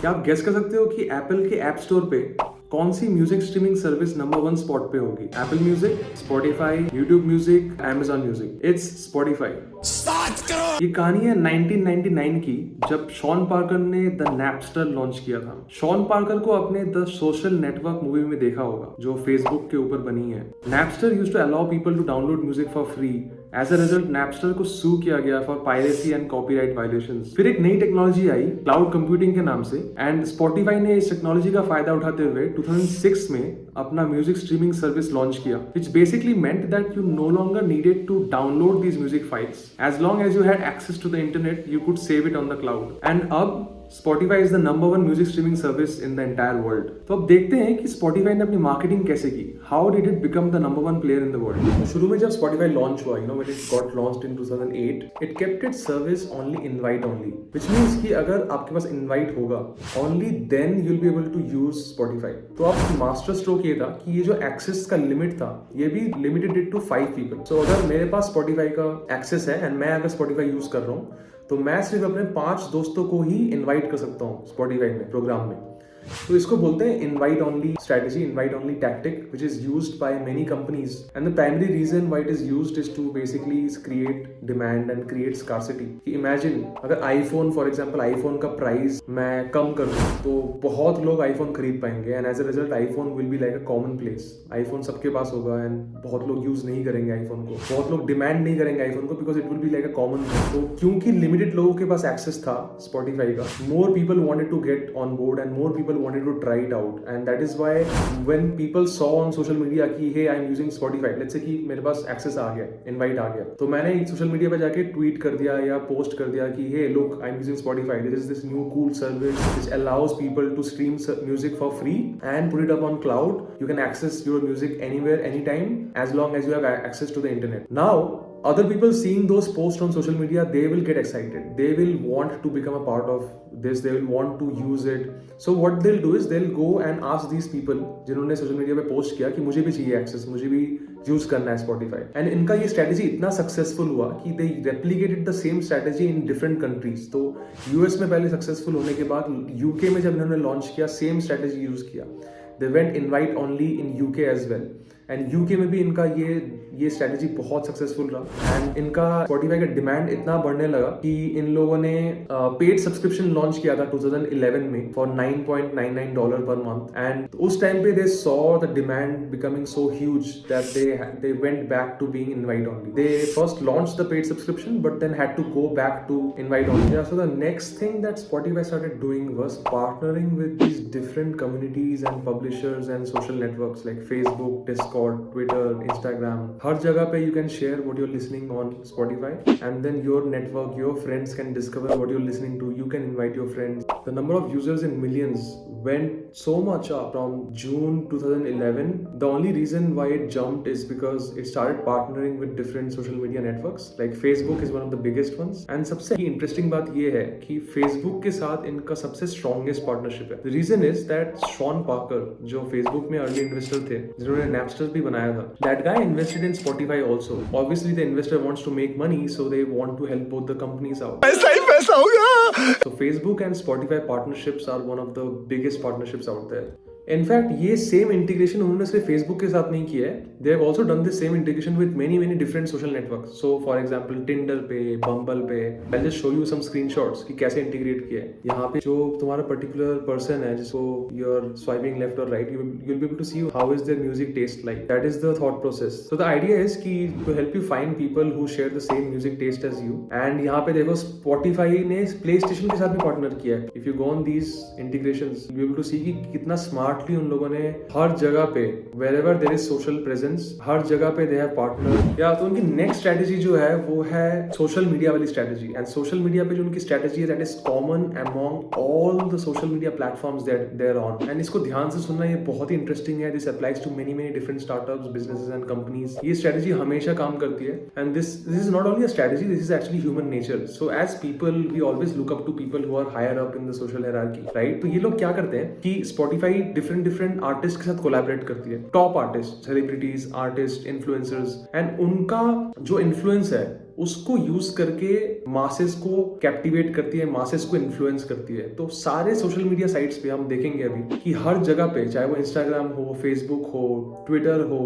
क्या आप गेस कर सकते हो कि एप्पल के ऐप स्टोर पे कौन सी music streaming service number 1 spot पे होगी? Apple Music, Spotify, YouTube music, Amazon music. It's Spotify. ये कहानी है 1999 की, जब शॉन पार्कर ने द नैपस्टर लॉन्च किया था। शॉन पार्कर को आपने द सोशल नेटवर्क मूवी में देखा होगा, जो फेसबुक के ऊपर बनी है। Napster used to allow people to download music for free. As a result Napster को सू किया गया for piracy and copyright violations. फिर एक नई टेक्नोलॉजी आई क्लाउड कंप्यूटिंग के नाम से, एंड स्पॉटिफाई ने इस टेक्नोलॉजी का फायदा उठाते हुए 2006 में अपना म्यूजिक स्ट्रीमिंग सर्विस लॉन्च किया, which basically meant that you no longer needed to download these music files. As long as you had access to the internet, you could save it on the cloud. And अब Spotify is the number 1 music streaming service in the entire world. तो अब देखते हैं कि Spotify ने अपनी marketing कैसे की. How did it become the number 1 player in the world? तो शुरू में जब Spotify launch हुआ, when it got launched in 2008, it kept its service only invite only, which means कि अगर आपके पास invite होगा, only then you'll be able to use Spotify. तो अब मास्टर स्ट्रोक ये था कि ये जो एक्सेस का लिमिट था, ये भी limited it to 5 people. So अगर मेरे पास Spotify का एक्सेस है एंड मैं अगर Spotify यूज कर रहा हूँ, तो मैं सिर्फ अपने 5 दोस्तों को ही इनवाइट कर सकता हूँ स्पॉटिफाई में, प्रोग्राम में. तो इसको बोलते हैं invite only strategy, invite only tactic, which is used by many companies. And the primary reason why it is used is to basically create demand and create scarcity. कि इमेजिन अगर iPhone, for example iPhone का price मैं कम कर दूं, तो बहुत लोग आईफोन खरीद पाएंगे, and as a result iPhone will be like a common place. IPhone सबके पास होगा एंड बहुत लोग यूज नहीं करेंगे आईफोन को, बहुत लोग डिमांड नहीं करेंगे आईफोन को, because it will be like a common. तो क्योंकि लिमिटेड लोगों के पास एक्सेस था स्पॉटिफाई का, more people wanted to get on board and more people wanted to try it out, and that is why when people saw on social media कि hey I'm using Spotify, let's say कि मेरे पास access आ गया, invite आ गया, तो मैंने social media पे जाके tweet कर दिया या पोस्ट कर दिया कि hey look I'm using Spotify, there is this new cool service which allows people to stream music for free and put it up on cloud. You can access your music anywhere, anytime, as long as you have access to the internet. Now other people seeing those posts on social media, they will get excited, they will want to become a part of this, they will want to use it. So what they'll do is they'll go and ask these people जिन्होंने social media पे post किया कि मुझे भी चाहिए access, मुझे भी use करना है स्पॉटिफाई. एंड इनका ये स्ट्रेटेजी इतना सक्सेसफुल हुआ कि they replicated the same strategy in different countries. तो यूएस में पहले सक्सेसफुल होने के बाद यूके में जब इन्होंने लॉन्च किया, सेम स्ट्रेटेजी यूज किया. They went invite only in UK as well, and UK में भी इनका ये स्ट्रेटेजी बहुत सक्सेसफुल रहा. एंड इनका स्पॉटिफाई का डिमांड इतना बढ़ने लगा कि इन लोगों ने पेड सब्सक्रिप्शन लॉन्च किया था 2011 में फॉर $9.99 पर मंथ. एंड उस टाइम पे they saw the demand becoming so huge that they went back to being invite only. They first launched the paid subscription but then had to go back to invite only. So the next thing that Spotify started doing was partnering with these different communities and publishers and social networks like Facebook, Discord, Twitter, Instagram. हर जगह पे you can share what you're listening on Spotify, and then your network, your friends can discover what you're listening to. You can invite your friends. The number of users in millions went so much up from June 2011. The only reason why it jumped is because it started partnering with different social media networks. Like Facebook is one of the biggest ones. And सबसे interesting बात ये है कि Facebook के साथ इनका सबसे strongest partnership है. The reason is that Sean Parker, जो Facebook में early investor थे, जिन्होंने Napster भी बनाया था, that guy invested in Spotify also. Obviously the investor wants to make money, so they want to help both the companies out. पैसा ही पैसा होगा. So Facebook and Spotify partnerships are one of the biggest partnerships out there. In fact ये same integration उन्होंने सिर्फ Facebook के साथ नहीं किया है, they have also done this same integration with many different social networks. So for example Tinder पे, Bumble पे. I just show you some screenshots कि कैसे इंटीग्रेट किया है. यहाँ पे जो तुम्हारा पर्टिकुलर पर्सन है जिसको यू आर स्वाइपिंग लेफ्ट और right, you will be able to see how is their music taste like. That is the thought process. So the idea is कि to help you find people who share the same music taste as you. And यहाँ पे देखो Spotify ने play station के साथ भी partner किया है. If you go on these integrations, you will be able to see कि कितना स्मार्टली उन लोगों ने हर जगह पे wherever there is social presence, हर जगह पे they have partner. या तो उनकी नेक्स्ट स्ट्रेटेजी जो है वो है सोशल मीडिया वाली स्ट्रेटेजी. एंड सोशल मीडिया पे जो उनकी स्ट्रेटेजी है that is common among all the social media platforms that they are on. And इसको ध्यान से सुनना, ये बहुत ही इंटरेस्टिंग है. This applies to many different startups, businesses and companies. ये स्ट्रेटेजी हमेशा काम करती है. And this is not only a strategy, this is actually human nature. So as people we always look up to people who are higher up in the social hierarchy, right. तो ये लोग क्या करते हैं कि स्पॉटिफाई डिफरेंट आर्टिस्ट के साथ collaborate करती है. Top artist, celebrities, artist, influencers. And उनका जो इन्फ्लुएंस है उसको यूज करके मासेस को कैप्टिवेट करती है, मासेस को इन्फ्लुएंस करती है। तो सारे सोशल मीडिया साइट्स पे हम देखेंगे अभी कि हर जगह पे, चाहे वो इंस्टाग्राम हो, फेसबुक हो, ट्विटर हो,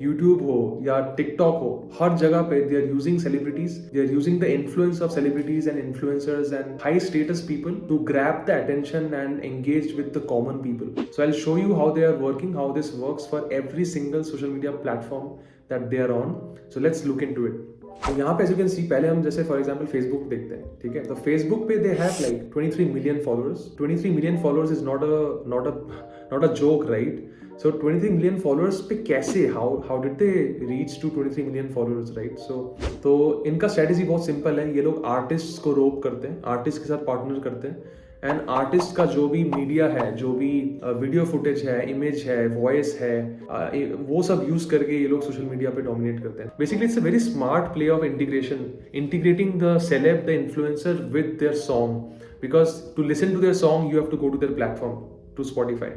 यूट्यूब हो या टिकटॉक हो, हर जगह पे they are using celebrities, they are using the influence of celebrities and influencers and high status people to grab the attention and engage with the common people. So I'll show you how they are working, how this works for every single social media platform that they are on. So let's look into it. तो यहाँ पे as you can see, पहले हम जैसे for example Facebook देखते हैं, ठीक है? तो फेसबुक पे they have like 23 million followers. 23 million followers is not a joke, right? So 23 million followers पे कैसे, how did they reach to 23 million followers, right? तो इनका स्ट्रेटेजी बहुत सिंपल है। ये लोग आर्टिस्ट को रोप करते हैं, आर्टिस्ट के साथ पार्टनर करते हैं, एंड आर्टिस्ट का जो भी मीडिया है, जो भी वीडियो फुटेज है, इमेज है, वॉइस है, वो सब यूज करके ये लोग सोशल मीडिया पे डोमिनेट करते हैं। Basically it's a very smart play of integration, integrating the celeb, the influencer with their song, because to listen to their song you have to go to their platform, to Spotify,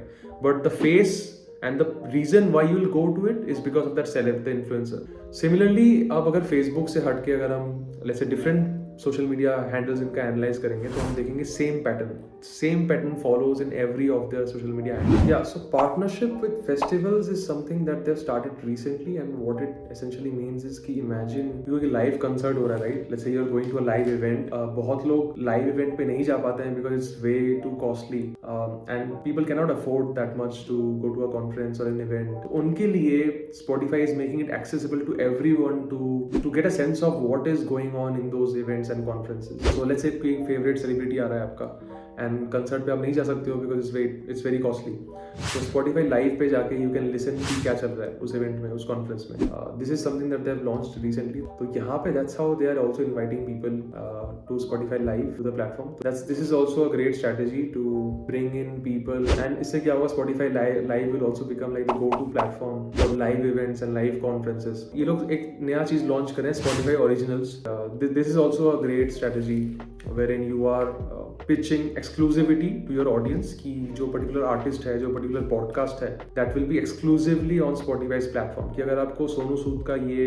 but the face and the reason why you will go to it is because of that celeb, the influencer. Similarly, अब अगर Facebook से हट के अगर हम let's say different social media handles इनका analyse करेंगे तो हम देखेंगे same pattern follows in every of their social media handles. या so partnership with festivals is something that they have started recently, and what it essentially means is कि imagine क्योंकि live concert हो रहा है, right? Let's say you are going to a live event. बहुत लोग live event पे नहीं जा पाते हैं because it's way too costly and people can not afford that much to go to a conference और एन इवेंट। उनके लिए Spotify is making it accessible to everyone to get a sense of what is going on in those events and conferences. So let's say कोई favorite celebrity आ रहा है आपका and concert पे आप नहीं जा सकते हो बिकॉज इट्स वेरी कॉस्टली। तो स्पॉटिफाई लाइव पे जाके यू कैन लिसन कि क्या चल रहा है उस इवेंट में, उस कॉन्फ्रेंस में। This is something that they have launched recently. तो यहाँ पे that's how they are also inviting people to Spotify live to the platform. This is also a great strategy to bring in people, and इससे क्या होगा, Spotify live will also become like the go to platform for live events and live conferences. ये लोग एक नया चीज launch करें, Spotify originals. This is also a great strategy wherein you are pitching exclusivity to your audience कि जो particular artist है, जो particular podcast है, that will be exclusively on Spotify's platform। कि अगर आपको सोनू सूद का ये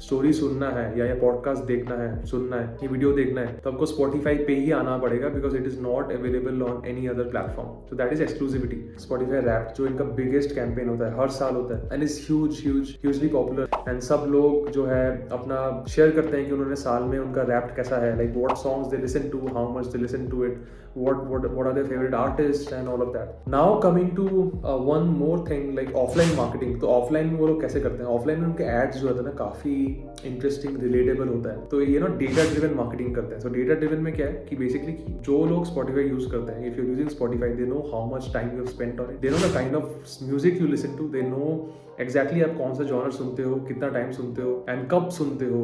स्टोरी सुनना है या ये पॉडकास्ट देखना है, सुनना है, ये वीडियो देखना है, तो आपको Spotify पे ही आना पड़ेगा because it is not available on any other platform। So that is exclusivity। Spotify Wrapped जो इनका biggest campaign होता है, हर साल होता है, and is hugely popular, and सब लोग जो है अपना शेयर करते हैं कि उन्होंने साल में उनका Wrapped कैसा है, like what songs they listen to, how much they listen to it, what are their favorite artists and all of that. Now coming to one more thing like offline marketing। तो offline वो लोग कैसे करते हैं? offline में उनके ads जो होते हैं ना काफी इंटरेस्टिंग, रिलेटेबल होता है। तो ये ना डेटा ड्रिवन मार्केटिंग करते हैं। सो डेटा ड्रिवन में क्या है कि बेसिकली जो लोग Spotify यूज करते हैं, if you using Spotify, they know how much time you have spent on it, they know the kind of music you listen to, they know exactly आप कौन सा जॉनर सुनते हो, कितना टाइम सुनते हो एंड कब सुनते हो,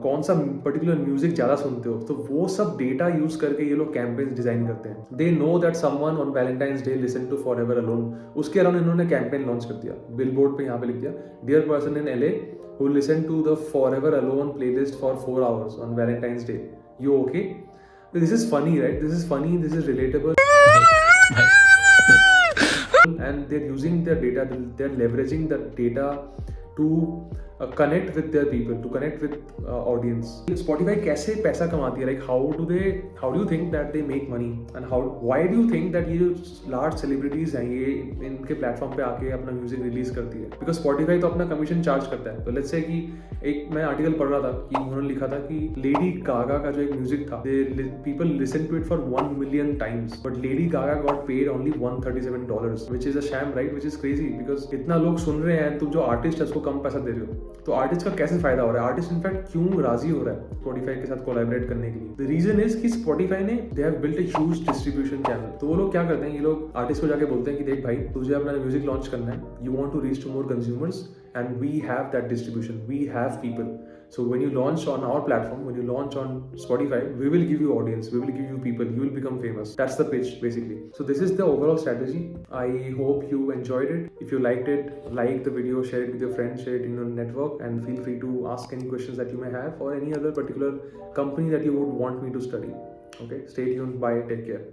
कौन सा पर्टिकुलर म्यूजिक ज्यादा सुनते हो। तो वो सब डेटा यूज करके ये लोग कैंपेन्स डिजाइन करते हैं। They know that someone on Valentine's day listen to forever alone. उसके अलावा इन्होंने कैंपेन लॉन्च कर दिया, बिलबोर्ड पे यहाँ पे लिख दिया, dear person in LA who listen to the Forever Alone playlist for 4 hours on Valentine's Day, you okay? This is funny, right? This is funny, this is relatable. And they're using their data, they're leveraging the data to connect with their people, to connect with audience. Spotify कैसे पैसा कमाती है? Like how do you think that they make money, and why do you think that ये large celebrities हैं ये इनके platform पे आके अपना म्यूजिक रिलीज करती है? Because Spotify तो अपना कमीशन चार्ज करता है। तो लेट्स से कि एक मैं आर्टिकल पढ़ रहा था कि उन्होंने लिखा था कि लेडी गागा का जो एक म्यूजिक था, people listen to it for 1 million times, but Lady Gaga got paid only $137, which is a sham, right? Which is crazy because इतना लोग सुन रहे हैं, तुम जो आर्टिस्ट है उसको कम पैसा दे रहे हो। तो आर्टिस्ट का कैसे फायदा हो रहा है? आर्टिस्ट इनफैक्ट क्यों राजी हो रहा है Spotify के साथ कोलैबोरेट करने के लिए? द रीजन इज कि Spotify ने they have built a huge distribution channel. तो वो लोग क्या करते हैं, ये लोग आर्टिस्ट को जाके बोलते हैं कि देख भाई, तुझे अपना म्यूजिक लॉन्च करना है, you want to reach to more consumers and we have that distribution, we have people. So when you launch on our platform, when you launch on Spotify, we will give you audience, we will give you people, you will become famous. That's the pitch basically. So this is the overall strategy. I hope you enjoyed it. If you liked it, like the video, share it with your friends, share it in your network, and feel free to ask any questions that you may have or any other particular company that you would want me to study. Okay, stay tuned, bye, take care.